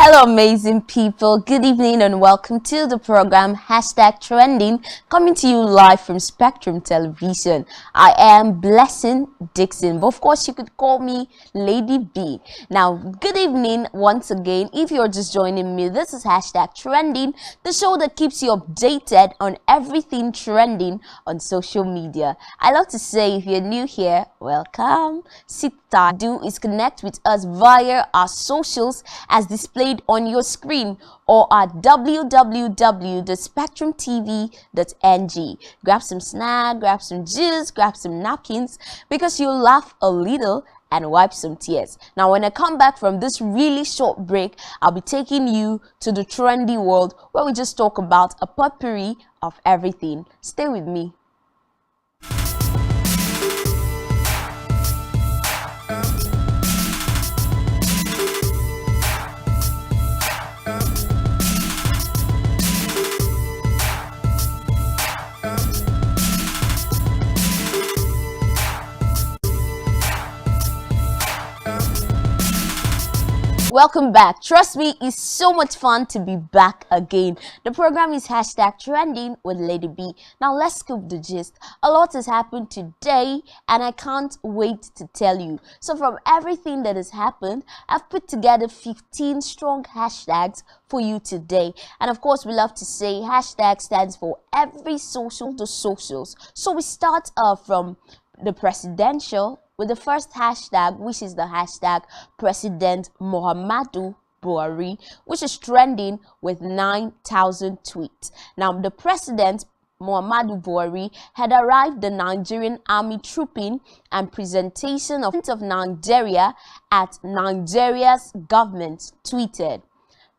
Hello, amazing people. Good evening and welcome to the program #Trending, coming to you live from Spectrum Television. I am Blessing Dixon, but of course you could call me Lady B. Now, good evening once again. If you're just joining me, this is #Trending, the show that keeps you updated on everything trending on social media. I love to say, if you're new here, welcome. Sit tight. Do is connect with us via our socials as displayed on your screen or at www.spectrumtv.ng. Grab some snack, grab some juice, grab some napkins, because you'll laugh a little and wipe some tears. Now, when I come back from this really short break, I'll be taking you to the trendy world where we just talk about a potpourri of everything. Stay with me. Welcome back. Trust me, it's so much fun to be back again. The program is #Trending with Lady B. Now let's scoop the gist. A lot has happened today and I can't wait to tell you. So from everything that has happened, I've put together 15 strong hashtags for you today. And of course, we love to say hashtag stands for every social to socials. So we start from the presidential with the first hashtag, which is the hashtag President Muhammadu Buhari, which is trending with 9,000 tweets. Now, the president Muhammadu Buhari had arrived the Nigerian army trooping and presentation of Nigeria at Nigeria's government tweeted,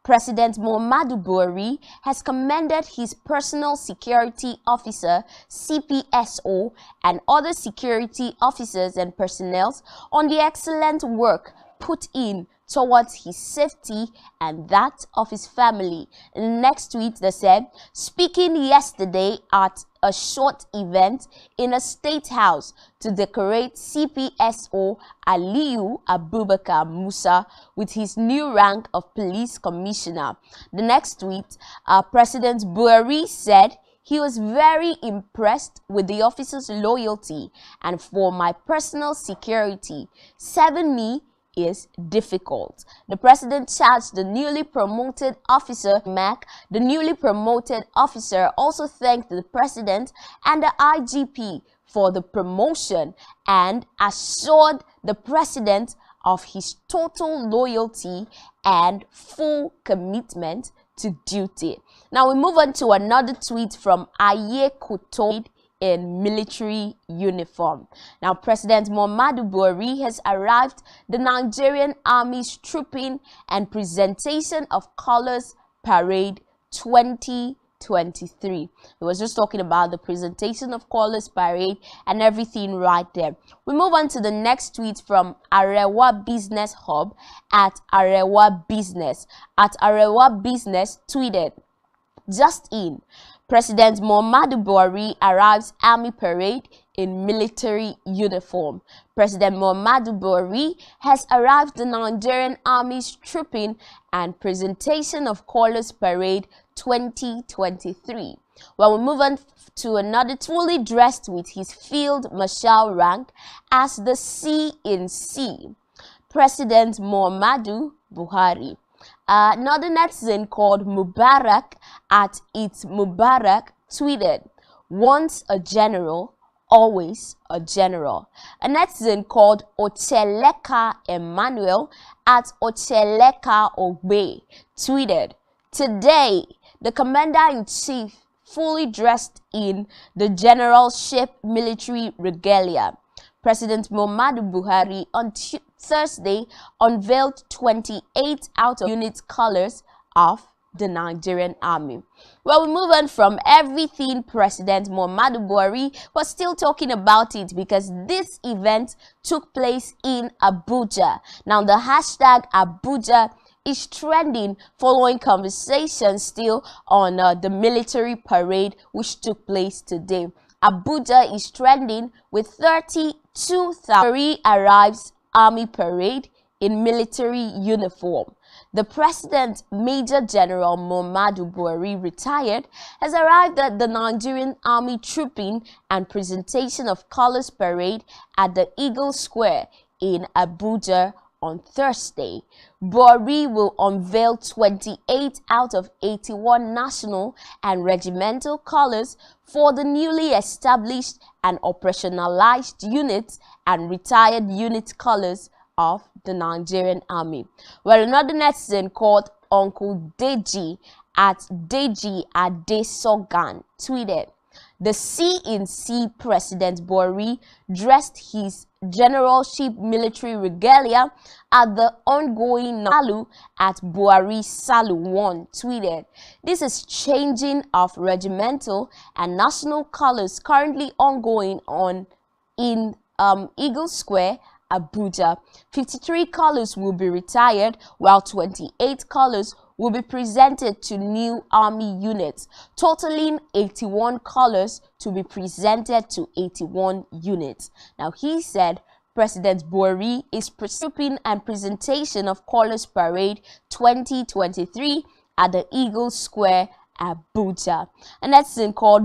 President Muhammadu Buhari has commended his personal security officer, CPSO, and other security officers and personnel on the excellent work put in towards his safety and that of his family. In the next tweet, they said, speaking yesterday at a short event in a state house to decorate CPSO Aliyu Abubakar Musa with his new rank of police commissioner. The next tweet, President Buhari said, he was very impressed with the officer's loyalty and for my personal security. Serving me is difficult. The president charged the newly promoted officer, The newly promoted officer also thanked the president and the IGP for the promotion and assured the president of his total loyalty and full commitment to duty. Now we move on to another tweet from Aye Koto in military uniform. Now, President Muhammadu Buhari has arrived the Nigerian Army's trooping and presentation of colors parade 2023. We was just talking about the presentation of colors parade and everything right there. We move on to the next tweet from Arewa Business Hub at Arewa Business. At Arewa Business tweeted, just in, President Muhammadu Buhari arrives army parade in military uniform. President Muhammadu Buhari has arrived the Nigerian Army's trooping and presentation of colors parade 2023. Well, we move on to another, fully dressed with his field marshal rank as the C in C, President Muhammadu Buhari. Another netizen called Mubarak at It's Mubarak tweeted, once a general, always a general. A netizen called Ocheleka Emmanuel at Ocheleka Ogbe tweeted, today, the commander-in-chief fully dressed in the generalship military regalia. President Muhammadu Buhari on Thursday unveiled 28 out of unit colors of the Nigerian Army. Well, we move on from everything President Muhammadu Buhari, but still talking about it because this event took place in Abuja. Now, the hashtag Abuja is trending following conversations still on the military parade which took place today. Abuja is trending with 32,000 arrives army parade in military uniform. The president, Major General Muhammadu Buhari, retired, has arrived at the Nigerian Army Trooping and Presentation of Colors Parade at the Eagle Square in Abuja on Thursday. Buhari will unveil 28 out of 81 national and regimental colors for the newly established and operationalized units and retired unit colors of the Nigerian Army. Well, another netizen called Uncle Deji at Deji Adesogan tweeted, "The CNC President Buhari dressed his generalship military regalia at the ongoing Salu at Buhari Salu 1 tweeted, "This is changing of regimental and national colors currently ongoing in Eagle Square, Abuja. 53 colors will be retired, while 28 colors will be presented to new army units, totaling 81 colors to be presented to 81 units." Now, he said President Buhari is presenting and presentation of Colors Parade 2023 at the Eagle Square, Abuja. And that's called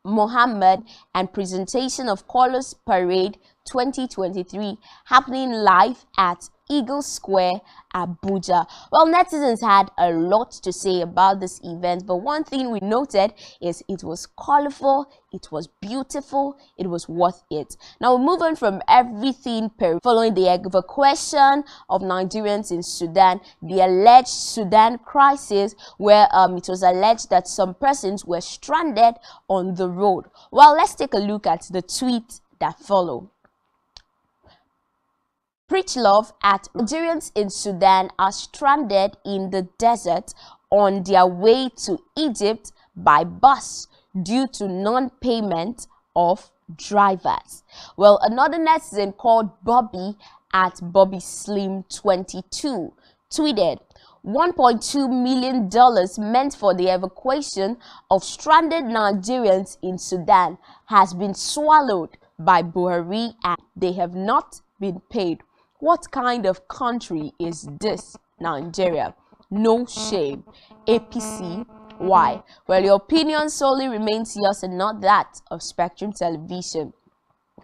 Mohammed and presentation of Colors Parade 2023 happening live at Eagle Square, Abuja. Well, netizens had a lot to say about this event, but one thing we noted is it was colorful, it was beautiful, it was worth it. Now we move on from everything following the evacuation of Nigerians in Sudan, the alleged Sudan crisis, where it was alleged that some persons were stranded on the road. Well, let's take a look at the tweet that followed. Preach love at Nigerians in Sudan are stranded in the desert on their way to Egypt by bus due to non-payment of drivers. Well, another netizen called Bobby at Bobby Slim 22 tweeted, $1.2 million meant for the evacuation of stranded Nigerians in Sudan has been swallowed by Buhari and they have not been paid. What kind of country is this, Nigeria? No shame. APC. Why? Well, your opinion solely remains yours and not that of Spectrum Television.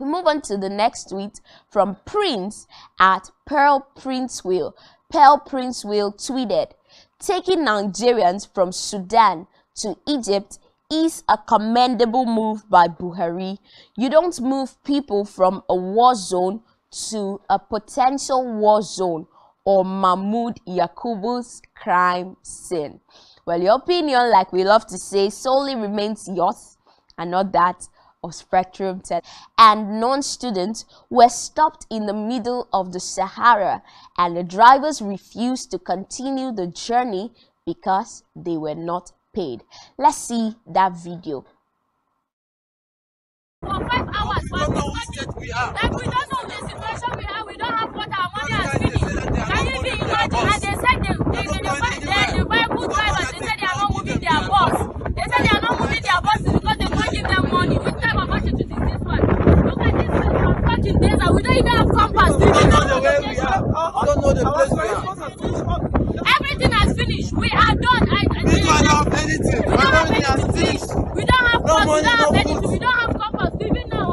We move on to the next tweet from Prince at Pearl Princewell. Pearl Princewell tweeted, "Taking Nigerians from Sudan to Egypt is a commendable move by Buhari. You don't move people from a war zone to a potential war zone or Mahmoud Yakubu's crime scene." Well, your opinion, like we love to say, solely remains yours and not that of Spectrum. And non-students were stopped in the middle of the Sahara and the drivers refused to continue the journey because they were not paid. Let's see that video. For 5 hours, but we don't know the situation we have. We don't have water. Our money has finished. Can you be imagine? And they said the vehicle drivers, they said they are not moving their bus. They said they are not moving their buses because they won't give them money. Which type of attitude is this one? Look at this place. We are stuck in desert. We don't even have compass. We don't know the way we are. I don't know the place we are. Everything has finished. We are done. We don't have anything. We don't have anything. We don't have bus. We don't have anything. We don't have compass. Even now,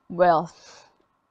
well,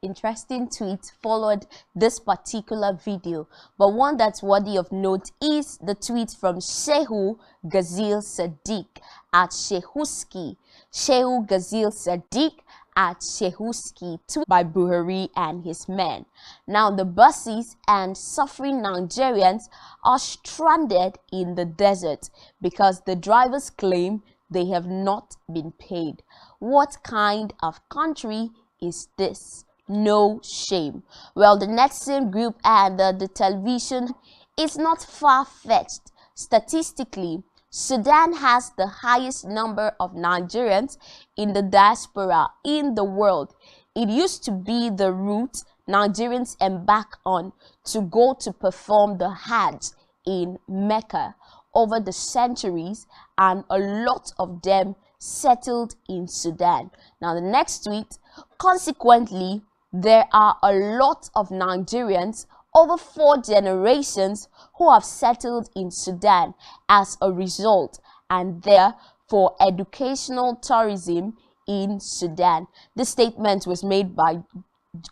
interesting tweet followed this particular video, but one that's worthy of note is the tweet from Shehu Ghazil Sadiq at Shehuski. Shehu Ghazil Sadiq at Shehuski, tweeted by Buhari and his men. Now the buses and suffering Nigerians are stranded in the desert because the drivers claim they have not been paid. What kind of country is this? No shame. Well, the netizen group and the television is not far-fetched. Statistically, Sudan has the highest number of Nigerians in the diaspora in the world. It used to be the route Nigerians embark on to go to perform the Hajj in Mecca over the centuries, and a lot of them settled in Sudan. Now the next tweet, consequently, there are a lot of Nigerians over 4 generations who have settled in Sudan as a result, and there for educational tourism in Sudan. The statement was made by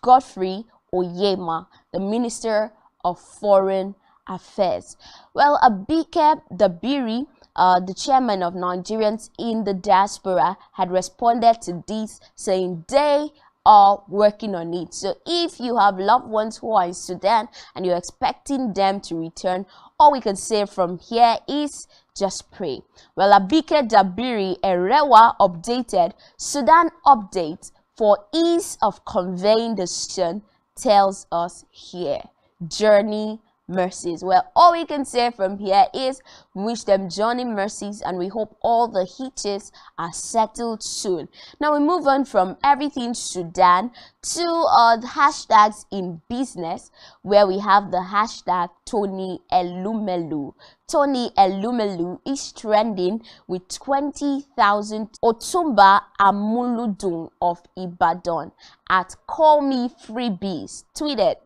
Godfrey Oyema, the Minister of Foreign Affairs. Well, Abike Dabiri, the chairman of Nigerians in the diaspora, had responded to this, saying they are working on it. So if you have loved ones who are in Sudan and you're expecting them to return, all we can say from here is just pray. Well, Abike Dabiri Erewa updated Sudan update for ease of conveying the decision tells us here. Journey mercies. Well, all we can say from here is we wish them journey mercies, and we hope all the hitches are settled soon. Now we move on from everything Sudan to the hashtags in business, where we have the hashtag Tony Elumelu. Tony Elumelu is trending with 20,000. Otumba Amuludun of Ibadan at Call Me Freebies tweeted,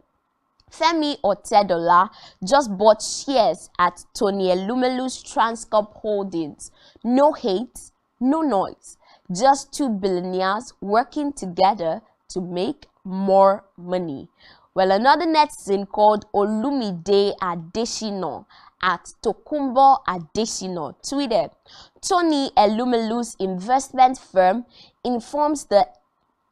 Femi Otedola just bought shares at Tony Elumelu's Transcorp Holdings. No hate, no noise. Just 2 billionaires working together to make more money. Well, another netizen called Olumide Adesina at Tokumbo Adesina tweeted, Tony Elumelu's investment firm informs the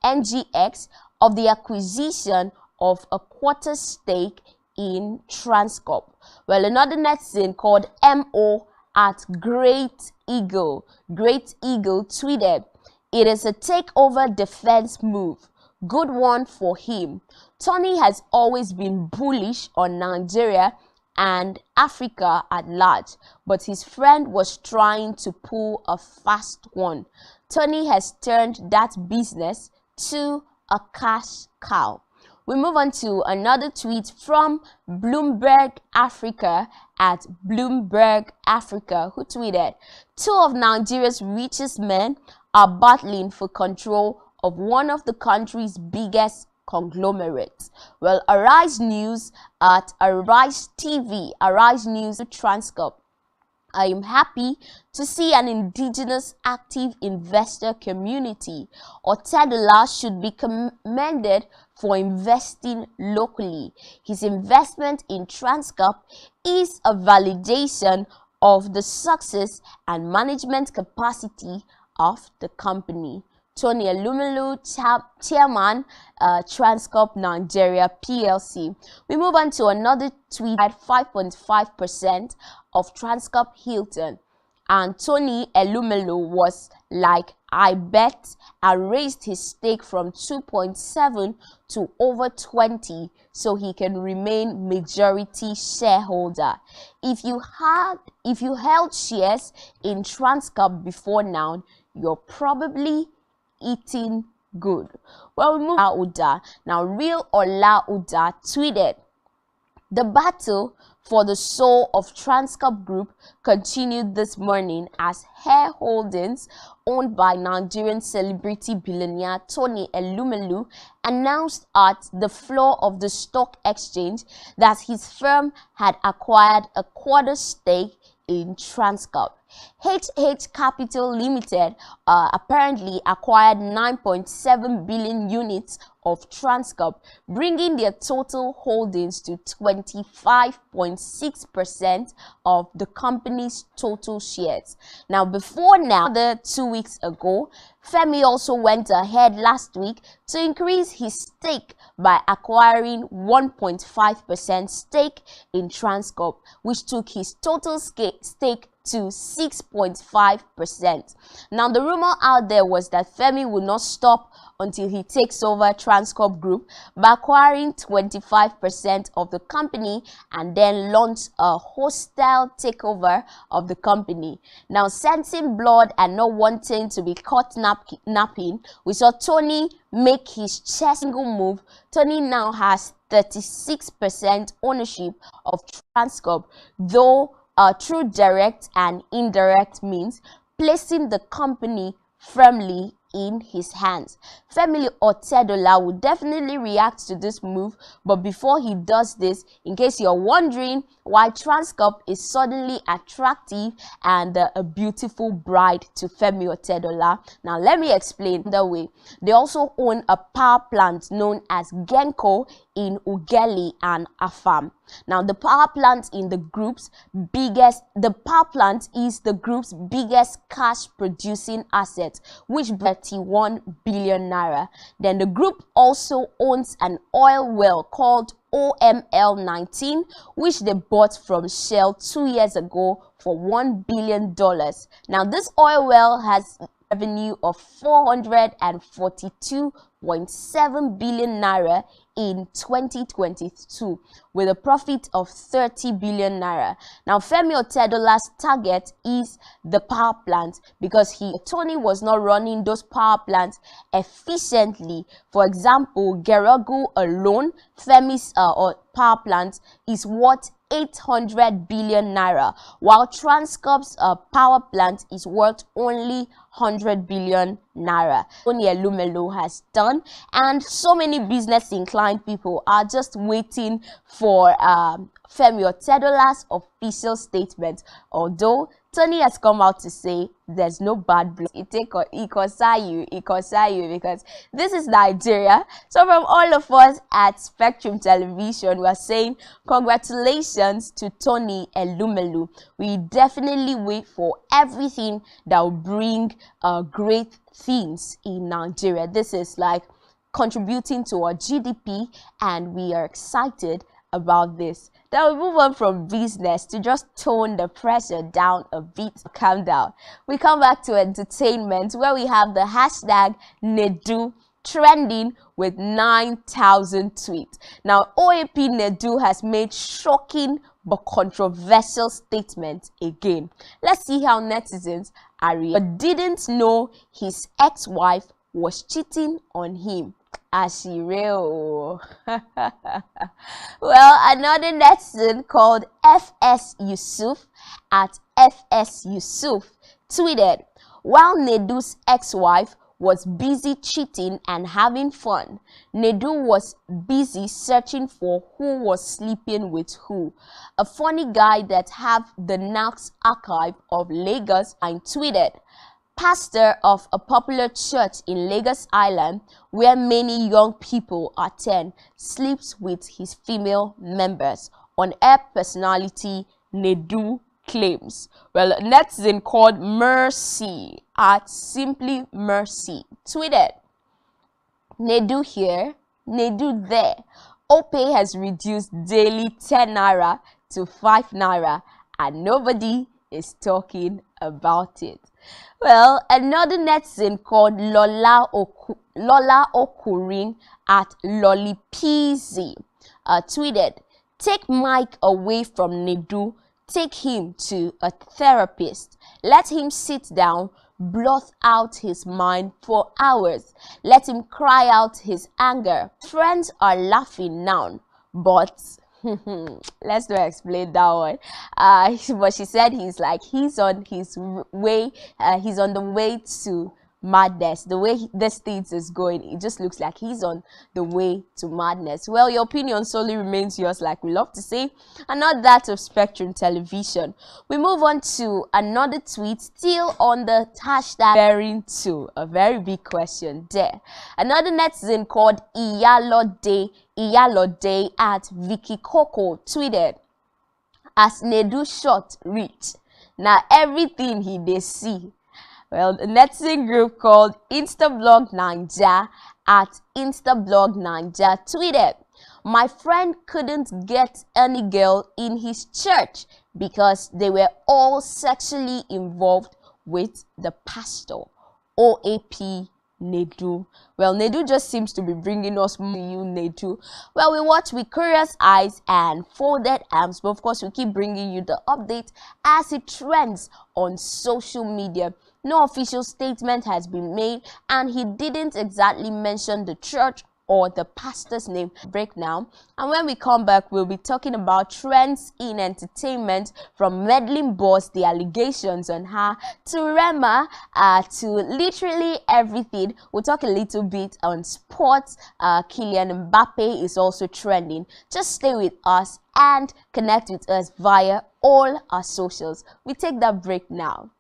NGX of the acquisition of a quarter stake in Transcorp. Well, another netizen called MO at Great Eagle tweeted, it is a takeover defense move. Good one for him. Tony has always been bullish on Nigeria and Africa at large, but his friend was trying to pull a fast one. Tony has turned that business to a cash cow. We move on to another tweet from Bloomberg Africa at Bloomberg Africa, who tweeted, 2 of Nigeria's richest men are battling for control of one of the country's biggest conglomerates. Well, Arise News at Arise TV, Arise News Transcorp. I am happy to see an indigenous active investor community. Otedola should be commended for investing locally. His investment in Transcorp is a validation of the success and management capacity of the company. Tony Elumelu, Chairman, Transcorp Nigeria PLC. We move on to another tweet at 5.5% of Transcorp Hilton. And Tony Elumelu was like, I bet, and raised his stake from 2.7 to over 20 so he can remain majority shareholder. If you held shares in Transcorp before now, you're probably eating good. Well, we move to Uda. Now, Real Ola Uda tweeted, the battle for the soul of Transcorp Group continued this morning as Hair Holdings, owned by Nigerian celebrity billionaire Tony Elumelu, announced at the floor of the stock exchange that his firm had acquired a quarter stake in Transcorp. HH Capital Limited apparently acquired 9.7 billion units of Transcorp, bringing their total holdings to 25.6% of the company's total shares. Now, before now, 2 weeks ago, Femi also went ahead last week to increase his stake by acquiring 1.5% stake in Transcorp, which took his total stake to 6.5%. Now, the rumor out there was that Femi will not stop until he takes over Transcorp Group by acquiring 25% of the company and then launch a hostile takeover of the company. Now, sensing blood and not wanting to be caught napping, we saw Tony make his single move. Tony now has 36% ownership of Transcorp, though through direct and indirect means, placing the company firmly in his hands. Femi Otedola will definitely react to this move, but before he does this, in case you're wondering why Transcorp is suddenly attractive and a beautiful bride to Femi Otedola, now let me explain the way. They also own a power plant known as Genco in Ughelli and Afam. Now the power plant is the group's biggest cash producing asset, which 31 billion naira. Then the group also owns an oil well called OML-19, which they bought from Shell 2 years ago for $1 billion. Now this oil well has revenue of 442.7 billion naira in 2022 with a profit of 30 billion naira. Now Femi Otedola's target is the power plant because Tony was not running those power plants efficiently. For example, Gerogu alone, Femi's power plant is worth 800 billion naira, while Transcorp's power plant is worth only 100 billion naira. Tony Elumelu has done, and so many business inclined people are just waiting for Femi Otedola's official statement, although Tony has come out to say there's no bad blood. It concern you because this is Nigeria. So from all of us at Spectrum Television, we are saying congratulations to Tony Elumelu. We definitely wait for everything that will bring great things in Nigeria. This is like contributing to our GDP, and we are excited about this. Then we move on from business to just tone the pressure down a bit, calm down. We come back to entertainment, where we have the hashtag Nedu trending with 9,000 tweets. Now OAP Nedu has made shocking but controversial statements again. Let's see how netizens are reacting. But didn't know his ex-wife was cheating on him. Ashireo. Well, another netizen called FS Yusuf at FS Yusuf tweeted, while Nedu's ex-wife was busy cheating and having fun, Nedu was busy searching for who was sleeping with who. A funny guy that have the Nax archive of Lagos and tweeted, pastor of a popular church in Lagos Island, where many young people attend, sleeps with his female members. On-air personality Nedu claims. Well, a netizen called Mercy at Simply Mercy tweeted, Nedu here, Nedu there. OPay has reduced daily 10 naira to 5 naira and nobody is talking about it. Well, another netizen called Lola Okurin at Lollipeasy tweeted, take Mike away from Nedu, take him to a therapist, let him sit down, blot out his mind for hours, let him cry out his anger. Friends are laughing now, but let's not explain that one. But she said he's on his way, he's on the way to madness. The way this thing is going, it just looks like he's on the way to madness. Well, your opinion solely remains yours, like we love to say, and not that of Spectrum Television. We move on to another tweet, still on the hashtag bearing to a very big question there. Another netizen called Iyalode at Vicky Coco tweeted, as Nedu shot reach, now everything he dey see. Well, the netizen group called Instablog Naija at Instablog Naija tweeted, my friend couldn't get any girl in his church because they were all sexually involved with the pastor. OAP Nedu. Well, Nedu just seems to be bringing us more. You, Nedu. Well, we watch with curious eyes and folded arms, but of course we keep bringing you the update as it trends on social media. No official statement has been made, and he didn't exactly mention the church or the pastor's name. Break now, and when we come back, we'll be talking about trends in entertainment, from meddling boss, the allegations on her, to Rema, to literally everything. We'll talk a little bit on sports. Kylian Mbappe is also trending. Just stay with us and connect with us via all our socials. We take that break now.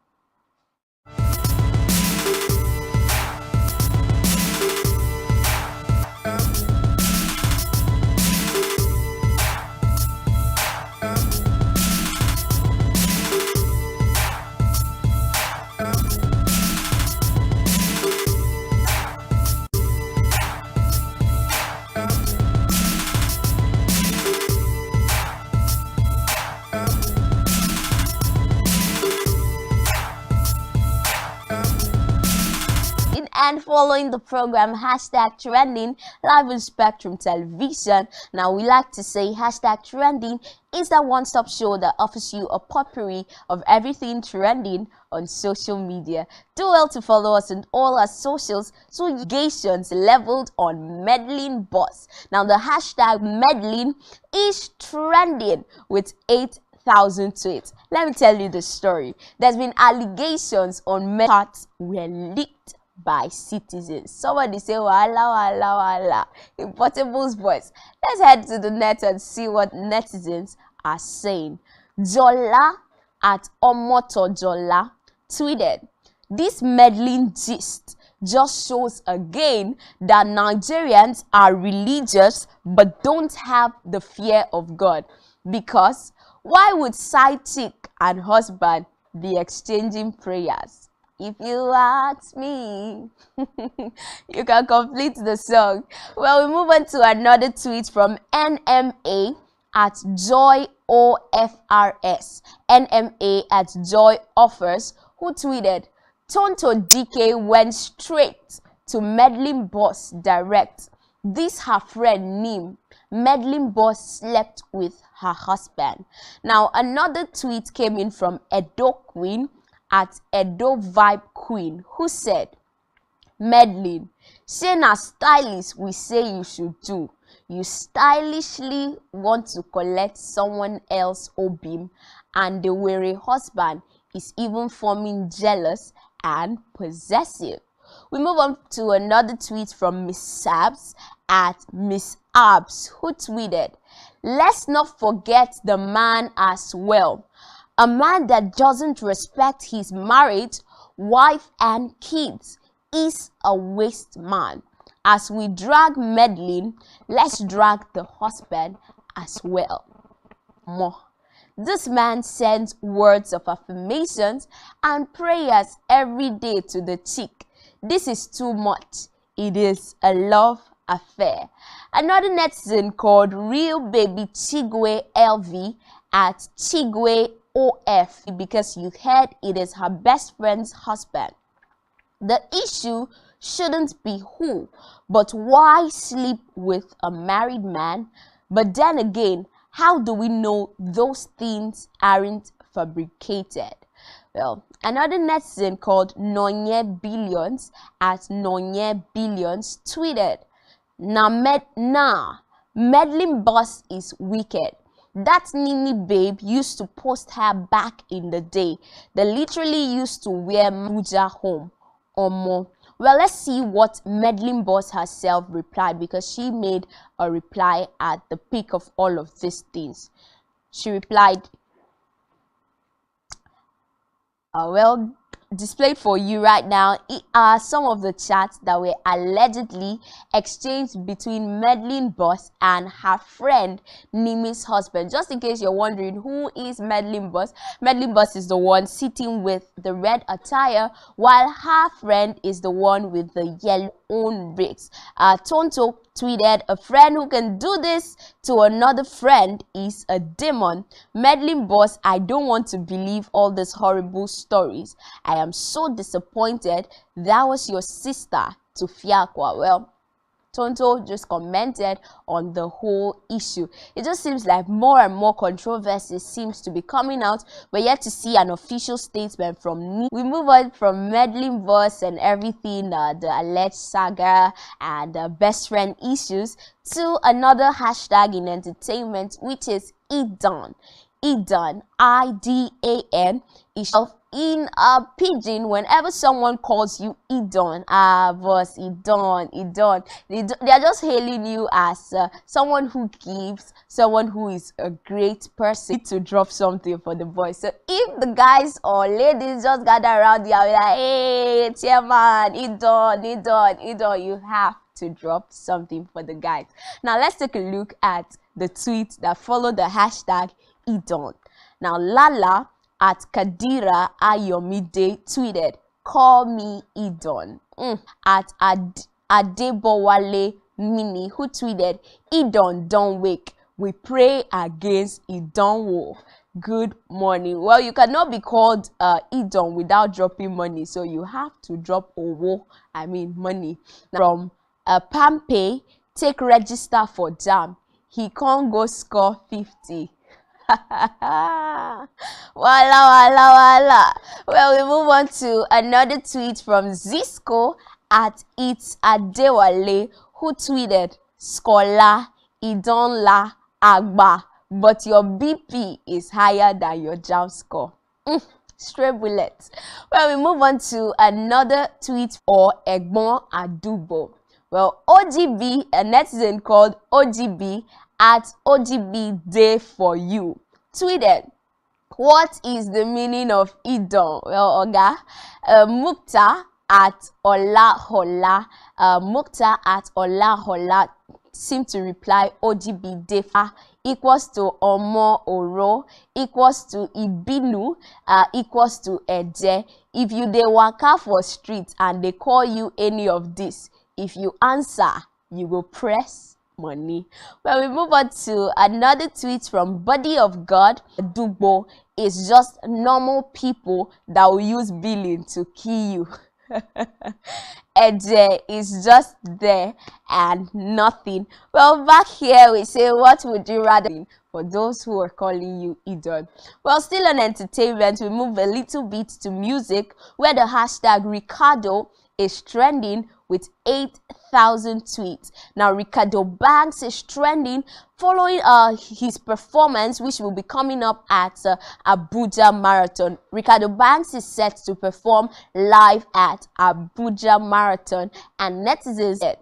And following the program hashtag trending live on Spectrum Television. Now, we like to say hashtag trending is that one-stop show that offers you a potpourri of everything trending on social media. Do well to follow us on all our socials, so allegations leveled on meddling boss. Now, the hashtag meddling is trending with 8,000 tweets. Let me tell you the story. There's been allegations on charts were leaked by citizens. Somebody say wala wala wala in Portable's voice. Let's head to the net and see what netizens are saying. Jola at Omoto Jola tweeted, "This meddling gist just shows again that Nigerians are religious but don't have the fear of God, because why would side chick and husband be exchanging prayers? If you ask me." You can complete the song. Well, we move on to another tweet from NMA at Joy OFRS. NMA at Joy Offers, who tweeted, "Tonto DK went straight to meddling boss direct. This her friend Nim. Meddling boss slept with her husband." Now, another tweet came in from Edo Queen at Edo Vibe Queen, who said, "Meddling, say na stylist we say you should do. You stylishly want to collect someone else's obim, and the weary husband is even forming jealous and possessive." We move on to another tweet from Miss Sabs at Miss Abs, who tweeted, "Let's not forget the man as well. A man that doesn't respect his marriage, wife and kids is a waste man. As we drag meddling, let's drag the husband as well." More. This man sends words of affirmations and prayers every day to the chick. This is too much. It is a love affair. Another netizen called Real Baby Chigwe LV at Chigwe OF, because you heard it is her best friend's husband. The issue shouldn't be who, but why sleep with a married man? But then again, how do we know those things aren't fabricated? Well, another netizen called Nonye Billions at Nonye Billions tweeted, meddling boss is wicked. That Nini babe used to post her back in the day. They literally used to wear Muja home. Omo." Well, let's see what meddling boss herself replied, because she made a reply at the peak of all of these things. She replied, well, displayed for you right now are some of the chats that were allegedly exchanged between meddling boss and her friend Nimi's husband. Just in case you're wondering, who is meddling boss? Meddling boss is the one sitting with the red attire, while her friend is the one with the yellow own bricks. Tonto tweeted, "A friend who can do this to another friend is a demon. Meddling boss, I don't want to believe all these horrible stories. I am so disappointed. That was your sister to Fiakwa." Well, Tonto just commented on the whole issue. It just seems like more and more controversy seems to be coming out. We're yet to see an official statement from me. We move on from meddling boss and everything, the alleged saga and best friend issues, to another hashtag in entertainment, which is Idan. Idan, I-D-A-N, is in a pidgin. Whenever someone calls you Idan, boss, Idan, they are just hailing you as someone who gives, someone who is a great person. To drop something for the boys. So if the guys or ladies just gather around you and be like, hey, chairman, Idan, you have to drop something for the guys. Now let's take a look at the tweets that follow the hashtag Idan. Now Lala at Kadira Ayomide tweeted, call me Idan. At Adebowale Mini, who tweeted, Idan don't wake, we pray against Idan war. Good morning. Well, you cannot be called Idan without dropping money, so you have to drop owo, money. From Pampe, take register for jam, he can't go score 50. Wala. Well, we move on to another tweet from Zisco at It's Adewale, who tweeted, Scholar, Idon la Agba, but your BP is higher than your jam score. Straight bullets. Well, we move on to another tweet for Egbon Adubo. Well, OGB, a netizen called OGB at OGB Day for You, tweeted, what is the meaning of Idan? Well, Oga, Mukta at Olahola, seemed to reply OGB Day equals to Omo Oro equals to Ibinu equals to Eje. If you dey waka for street and they call you any of this, if you answer, you will press money. Well, we move on to another tweet from Body of God. Dugbo is just normal people that will use billing to kill you. Eje is just there and nothing. Well, back here we say, what would you rather for those who are calling you Idan? Well, still on entertainment, we move a little bit to music, where the hashtag Ricardo is trending with 8,000 tweets. Now, Ricardo Banks is trending following his performance, which will be coming up at Abuja Marathon. Ricardo Banks is set to perform live at Abuja Marathon, and netizens said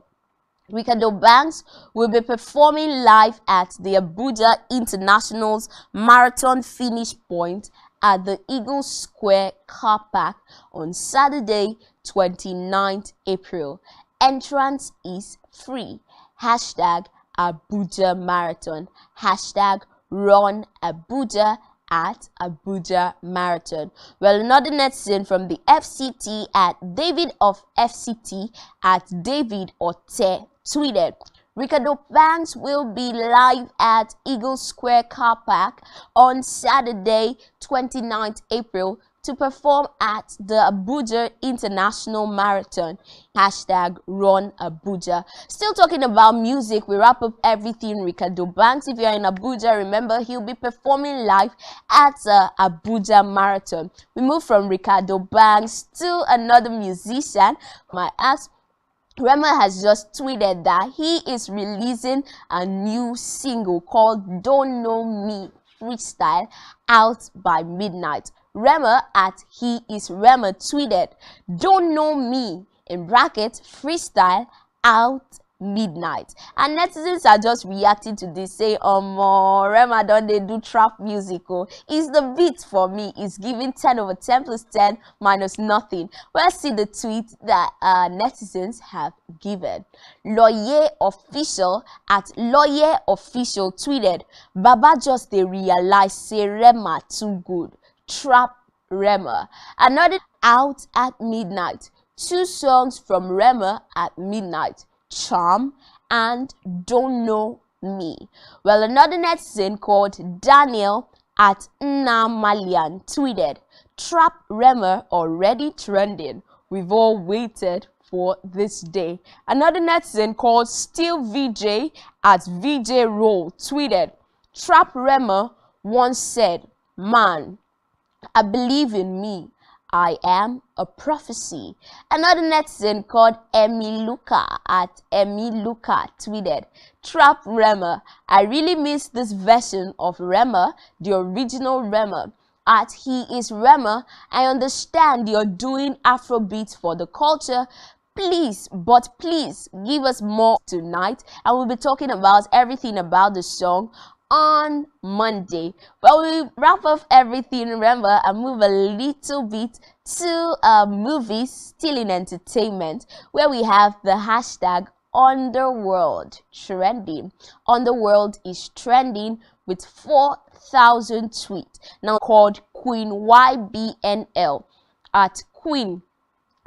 Ricardo Banks will be performing live at the Abuja International's Marathon finish point at the Eagle Square car park on Saturday, 29th April. Entrance is free. Hashtag Abuja Marathon. Hashtag Run Abuja at Abuja Marathon. Well, another netizen from the FCT at David of FCT at David Ote tweeted, Ricardo Banks will be live at Eagle Square car park on Saturday, 29th April to perform at the Abuja International Marathon. Hashtag Run Abuja. Still talking about music, we wrap up everything Ricardo Banks. If you're in Abuja, remember he'll be performing live at Abuja Marathon. We move from Ricardo Banks to another musician. My ask, Rema has just tweeted that he is releasing a new single called Don't Know Me Freestyle out by midnight. Rema at He Is Rema tweeted, Don't Know Me, in brackets, freestyle out midnight. And netizens are just reacting to this, say, Rema don't they do trap music? Oh, is the beat for me is giving 10 over 10 plus 10 minus nothing. Let's see the tweet that netizens have given. Lawyer Official at Lawyer Official tweeted, Baba just they realize say Rema too good. Trap Rema. Another out at midnight. 2 songs from Rema at midnight. Charm and Don't Know Me. Well, another netizen called Daniel at Nnamalian tweeted, Trap Rema already trending. We've all waited for this day. Another netizen called Still VJ at VJ Roll tweeted, Trap Rema once said, "Man, I believe in me. I am a prophecy." Another netizen called Emmy Luca at Emmy Luca tweeted, "Trap Rema, I really miss this version of Rema, the original Rema. At he is Rema, I understand you're doing Afrobeat for the culture. Please, but please give us more tonight, and we'll be talking about everything about the song on Monday." But we wrap up everything, remember, and move a little bit to movies, still in entertainment, where we have the hashtag Underworld trending. Underworld is trending with 4,000 tweets, now called Queen YBNL at Queen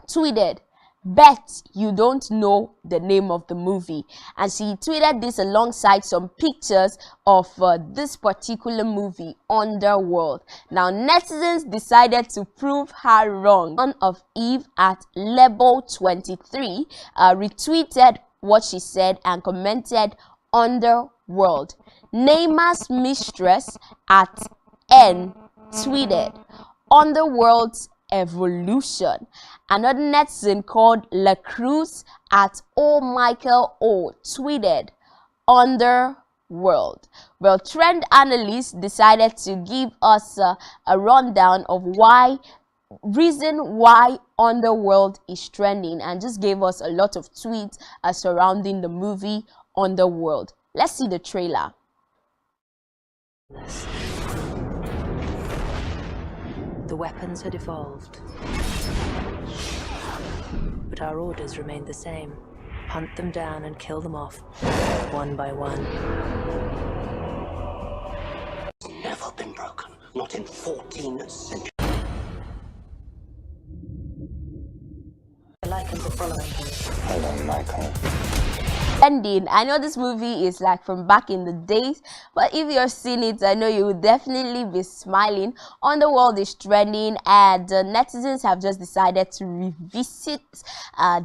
tweeted, "Bet you don't know the name of the movie," and she tweeted this alongside some pictures of this particular movie, Underworld. Now netizens decided to prove her wrong. Son of Eve at Lebo23 retweeted what she said and commented, "Underworld." Neymar's mistress at N tweeted, "Underworld's evolution." Another netizen called La Cruz at O Michael O tweeted, "Underworld." Well, trend analysts decided to give us a rundown of reason why Underworld is trending, and just gave us a lot of tweets surrounding the movie Underworld. Let's see the trailer. The weapons had evolved, but our orders remained the same. Hunt them down and kill them off, one by one. Never been broken, not in 14 centuries. The lichens are following him. Hello, Michael. Ending. I know this movie is like from back in the days, but if you've seen it, I know you will definitely be smiling. Underworld is trending, and netizens have just decided to revisit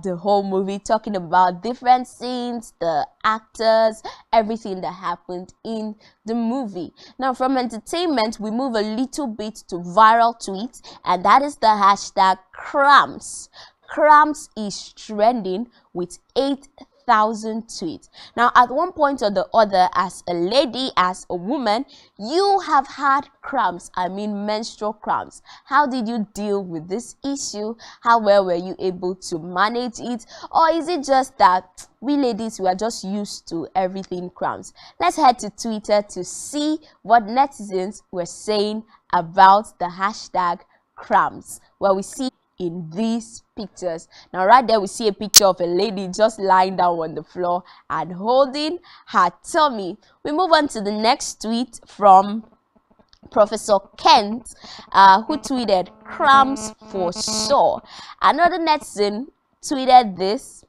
the whole movie, talking about different scenes, the actors, everything that happened in the movie. Now from entertainment, we move a little bit to viral tweets, and that is the hashtag Cramps. Cramps is trending with 8,000 tweets. Now at one point or the other, as a lady, as a woman, you have had cramps, I mean menstrual cramps. How did you deal with this issue? How well were you able to manage it? Or is it just that we ladies, we are just used to everything cramps? Let's head to Twitter to see what netizens were saying about the hashtag cramps. Well, we see in these pictures. Now right there we see a picture of a lady just lying down on the floor and holding her tummy. We move on to the next tweet from Professor Kent, who tweeted, "Cramps for sure." Another netizen tweeted this.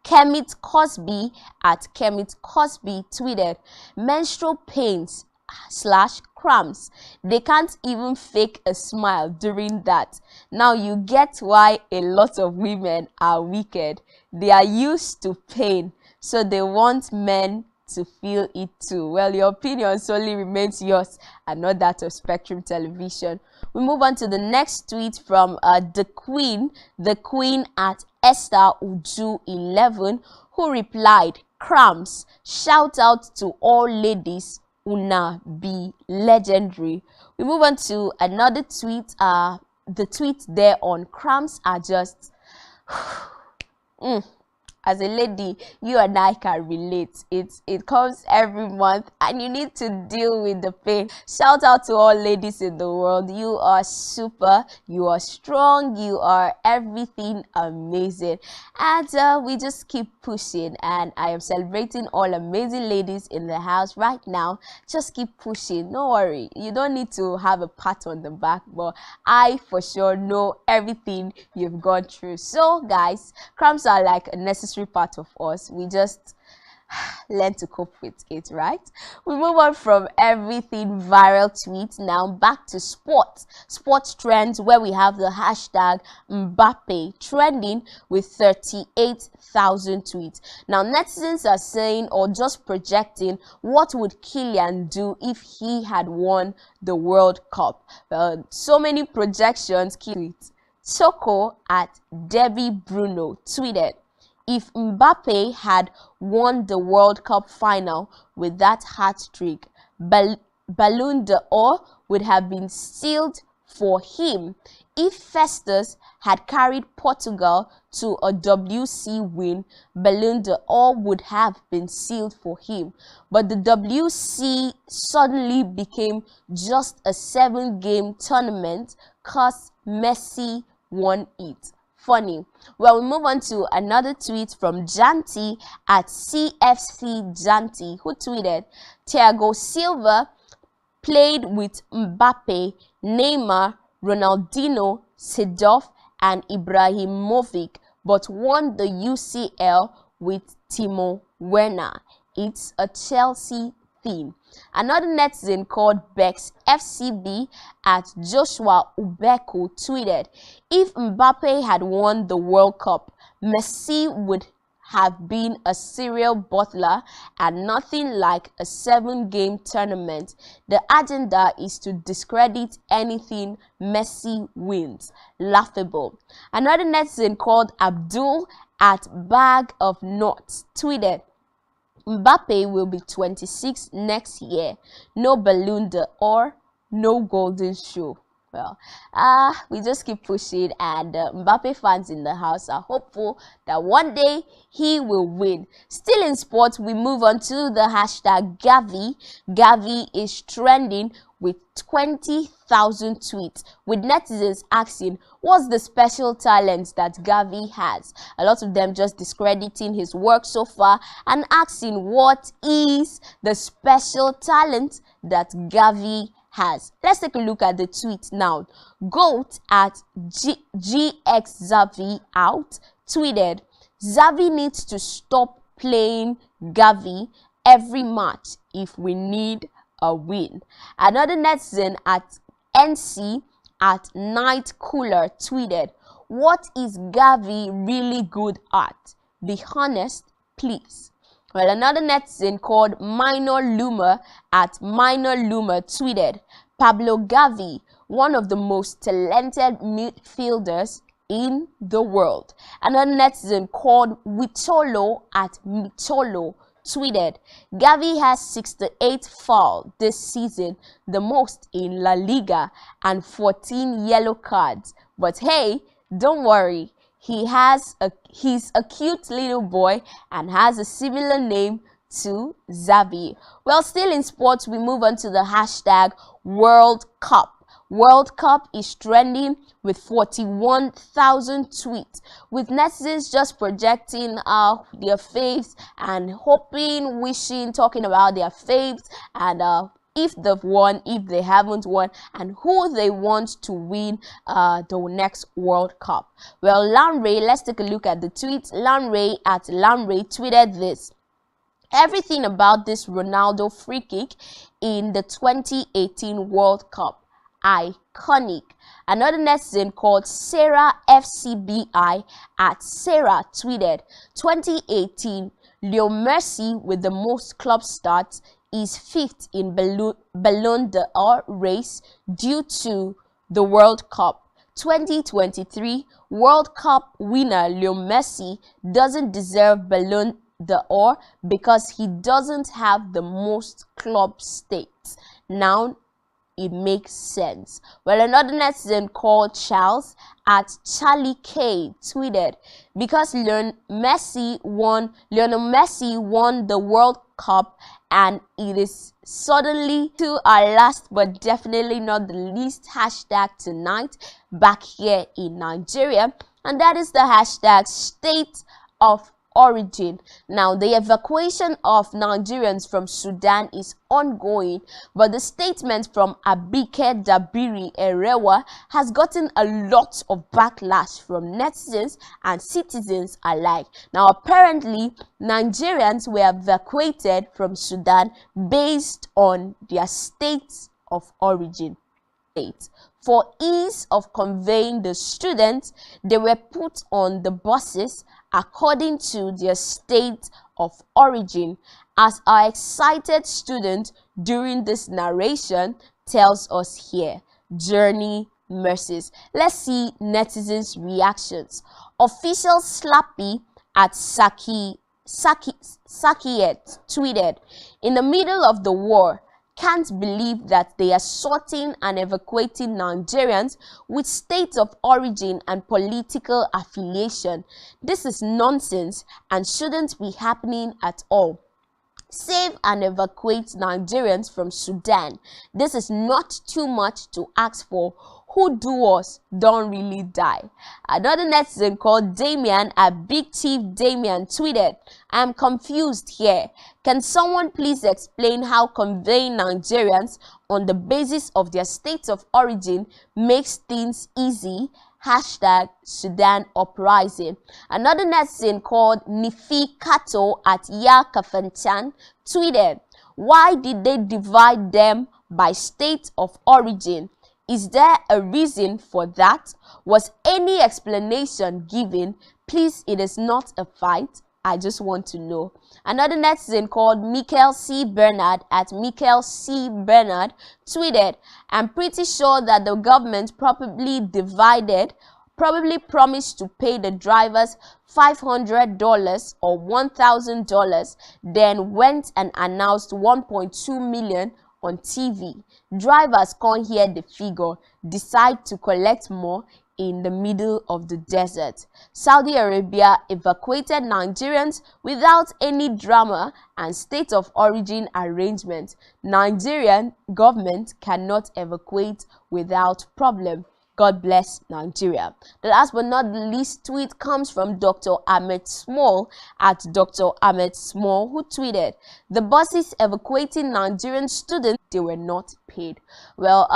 Kermit Cosby at Kermit Cosby tweeted, "Menstrual pains / cramps. They can't even fake a smile during that. Now you get why a lot of women are wicked. They are used to pain, so they want men to feel it too." Well, your opinion solely remains yours and not that of Spectrum Television. We move on to the next tweet from the Queen at Esther Uju 11, who replied, "Cramps, shout out to all ladies, una be legendary." We move on to another tweet. The tweets there on cramps are just as a lady, you and I can relate. It comes every month and you need to deal with the pain. Shout out to all ladies in the world. You are super, you are strong, you are everything amazing. And we just keep pushing, and I am celebrating all amazing ladies in the house right now. Just keep pushing. Don't worry. You don't need to have a pat on the back, but I for sure know everything you've gone through. So guys, cramps are like a necessary part of us. We just learn to cope with it, right? We move on from everything viral tweets now back to sports trends, where we have the hashtag Mbappe trending with 38,000 tweets. Now netizens are saying, or just projecting, what would Kylian do if he had won the World Cup? So many projections. Tweets. Soko at Debbie Bruno tweeted, if Mbappe had won the World Cup final with that hat-trick, Ballon d'Or would have been sealed for him. If Festus had carried Portugal to a WC win, Ballon d'Or would have been sealed for him. But the WC suddenly became just a 7-game tournament cause Messi won it. Funny. Well, we move on to another tweet from Janti at CFC Janti, who tweeted, Thiago Silva played with Mbappe, Neymar, Ronaldinho, Seedorf, and Ibrahimovic, but won the UCL with Timo Werner. It's a Chelsea theme. Another netizen called Bex FCB at Joshua Ubeko tweeted, if Mbappe had won the World Cup, Messi would have been a serial butler and nothing like a 7-game tournament. The agenda is to discredit anything Messi wins. Laughable. Another netizen called Abdul at Bag of Nuts tweeted, Mbappe will be 26 next year. No Ballon d'Or, no golden shoe. Well, we just keep pushing, and Mbappe fans in the house are hopeful that one day he will win. Still in sports, we move on to the hashtag Gavi. Gavi is trending with 20,000 tweets, with netizens asking, what's the special talent that Gavi has? A lot of them just discrediting his work so far and asking, what is the special talent that Gavi has? Let's take a look at the tweet now. Goat at GX Xavi out tweeted, Xavi needs to stop playing Gavi every match if we need a win. Another netizen at NC at Night Cooler tweeted, what is Gavi really good at? Be honest, please. Well, another netizen called Minor Loomer at Minor Loomer tweeted, Pablo Gavi, one of the most talented midfielders in the world. Another netizen called Witolo at Mitolo tweeted, Gavi has 68 fouls this season, the most in La Liga, and 14 yellow cards. But hey, don't worry, he's a cute little boy and has a similar name to Xavi. Well, still in sports, we move on to the hashtag World Cup. World Cup is trending with 41,000 tweets, with netizens just projecting their faves and hoping, wishing, talking about their faves and if they've won, if they haven't won, and who they want to win the next World Cup. Well, Lamray, let's take a look at the tweets. Lamray at Lamray tweeted this: everything about this Ronaldo free kick in the 2018 World Cup, iconic. Another netizen called Sarah FCBI at Sarah tweeted, 2018, Leo Messi with the most club starts is 5th in Ballon d'Or race due to the World Cup. 2023 World Cup winner Leo Messi doesn't deserve Ballon d'Or because he doesn't have the most club stakes. Now it makes sense. Well, another netizen called Charles at Charlie K tweeted, because Lionel Messi won the World Cup, and it is suddenly to our last but definitely not the least hashtag tonight back here in Nigeria, and that is the hashtag State of origin. Now, the evacuation of Nigerians from Sudan is ongoing, but the statement from Abike Dabiri Erewa has gotten a lot of backlash from netizens and citizens alike. Now, apparently, Nigerians were evacuated from Sudan based on their states of origin. For ease of conveying the students, they were put on the buses according to their state of origin, as our excited student during this narration tells us here. Journey Mercies. Let's see netizens' reactions. Official Slappy at Sakiyet tweeted, "In the middle of the war, can't believe that they are sorting and evacuating Nigerians with states of origin and political affiliation. This is nonsense and shouldn't be happening at all. Save and evacuate Nigerians from Sudan. This is not too much to ask for. Who do us don't really die." Another netizen called Damian at Big Chief Damian tweeted, "I am confused here. Can someone please explain how conveying Nigerians on the basis of their states of origin makes things easy? Hashtag Sudan Uprising." Another netizen called Nifi Kato at Yakafanchan tweeted, "Why did they divide them by state of origin? Is there a reason for that? Was any explanation given? Please, it is not a fight. I just want to know." Another netizen called Michael C. Bernard at Michael C. Bernard tweeted, "I'm pretty sure that the government probably promised to pay the drivers $500 or $1,000, then went and announced 1.2 million on TV. Drivers can't hear the figure, decide to collect more in the middle of the desert." Saudi Arabia evacuated Nigerians without any drama and state of origin arrangement. Nigerian government cannot evacuate without problem. God bless Nigeria. The last but not the least tweet comes from Dr. Ahmed Small at Dr. Ahmed Small, who tweeted, "The buses evacuating Nigerian students, they were not paid." Well,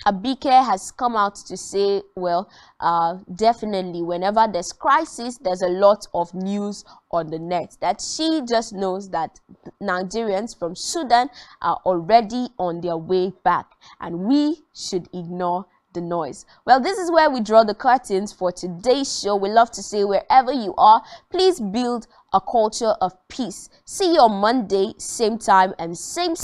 Abike has come out to say, well, definitely whenever there's crisis, there's a lot of news on the net, that she just knows that Nigerians from Sudan are already on their way back, and we should ignore the noise. Well, this is where we draw the curtains for today's show. We love to say, wherever you are, please build a culture of peace. See you on Monday, same time and same